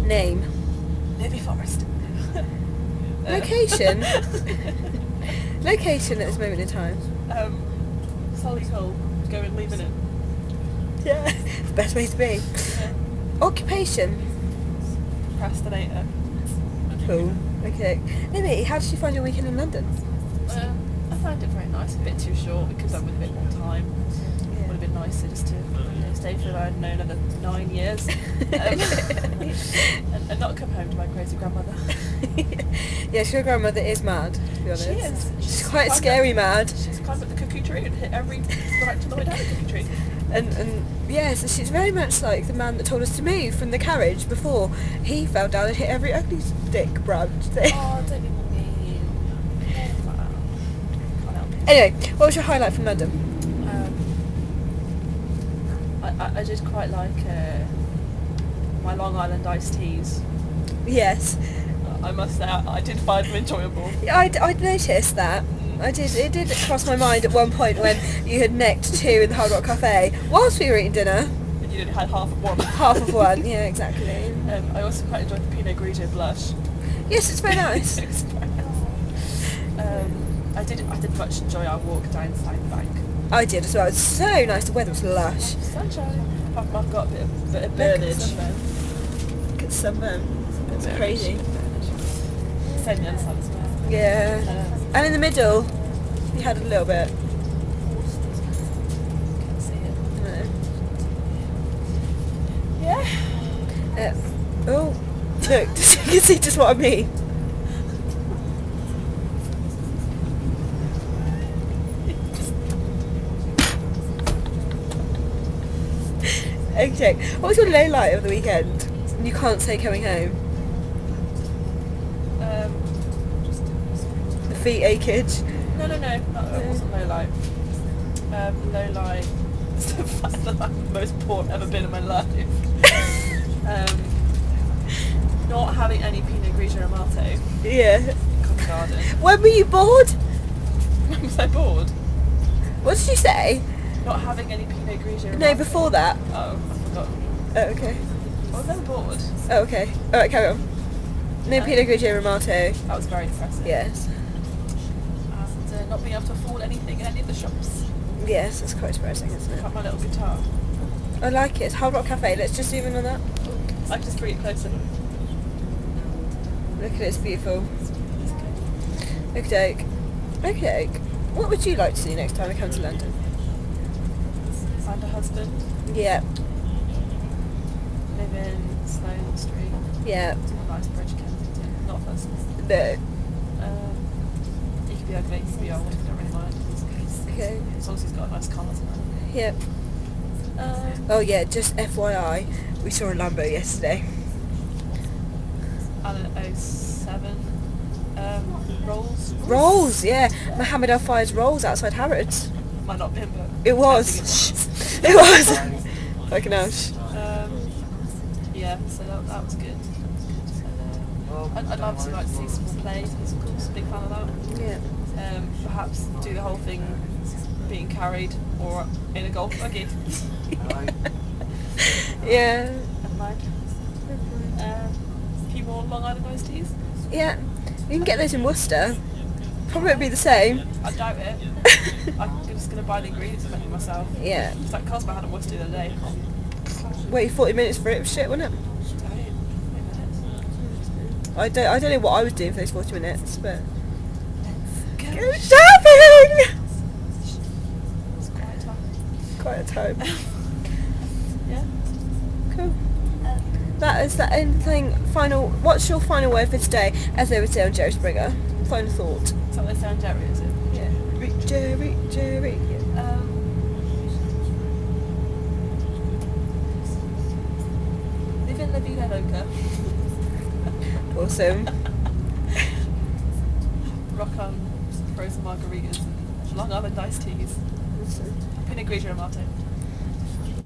Name. Libby Forest. Location. Location at this moment in time. Solihull. Go and leave in it. Yeah. The best way to be. Yeah. Occupation. Procrastinator. Cool. Okay. Libby, how did you find your weekend in London? I found it very nice. A bit too short because I'm with a bit more time. Would have been nicer just to stay for I don't know another 9 years and not come home to my crazy grandmother. Yeah, your grandmother is mad, to be honest. She is. She's quite scary mad. She's climbed up the cuckoo tree and hit every right to the way down the cuckoo tree. And yeah, so she's very much like the man that told us to move from the carriage before he fell down and hit every ugly stick branch thing. Oh, don't be mean. Can't help it. Anyway, what was your highlight from London? I did quite like my Long Island iced teas. Yes. I must say, I did find them enjoyable. Yeah, I'd noticed that. I did. It did cross my mind at one point when you had necked 2 in the Hard Rock Cafe whilst we were eating dinner. And you only had half of one. Half of one, yeah, exactly. I also quite enjoyed the Pinot Grigio blush. Yes, it's very nice. It's very nice. I did much enjoy our walk down South Bank. I did as well. It was so nice. The weather was lush. Sunshine. I've got a bit of burnage. Look at sunburn. It's crazy. Same the other side as well. Yeah. And in the middle, you had a little bit. Can't see it. No. Yeah. Oh, look, you can see just what I mean. Okay, what was your low light of the weekend? You can't say coming home. The feet achage. No, that wasn't low light. Low light is the fact that I'm the most bored I've ever been in my life. Not having any Pinot Grigio Amato Yeah. in Covent Garden. When were you bored? I'm so bored. What did you say? Not having any Pinot Grigio Amato. No, before that. Oh, I forgot. Oh, okay. I was never bored. Oh, okay. Alright, carry on. No Pinot Grigio Ramato. That was very depressing. Yes. And not being able to afford anything in any of the shops. Yes, that's quite depressing, isn't it? Like my little guitar. I like it. It's Hard Rock Cafe. Let's just zoom in on that. I can just bring it closer. Look at it, it's beautiful. Okay. Okay. What would you like to see next time we come to London? Find a husband. Yeah. Live in Sloane Street. Yeah. A nice bridge, Kensington. Not first. No. He could be ugly, he could be old, I don't really mind. Okay. As long as he's got a nice car, doesn't it? Yep. Oh yeah, just FYI, we saw a Lambo yesterday. And an 07 Rolls. Rolls, yeah. Mohammed Al Fayed's Rolls outside Harrods. Might not be him, but It was. I think It was. Fucking hell. yeah, so that was good. I'd obviously like to see some more plays, musicals, big fan of that. Yeah. Perhaps do the whole thing being carried or in a golf buggy. Yeah. Never mind. A few more Long Island iced teas. Yeah. You can get those in Worcester. Probably would be the same. I doubt it. I'm just going to buy the ingredients and make it myself. Yeah. It's like Cosmo had a Worcester the other day. Wait 40 minutes for it was shit, wasn't it? I don't know what I was doing for those 40 minutes, but... Go shopping! It's quite tough. Quite a time. Yeah. Cool. That is the end thing. Final. What's your final word for today? As they would say on Jerry Springer. Final thought. Is that what they say on Jerry, is it? Yeah. Jerry, Jerry. Live in La Vida Loca. Awesome. Rock on frozen margaritas and Long Island iced teas. Awesome. Pinot Grigio Amato.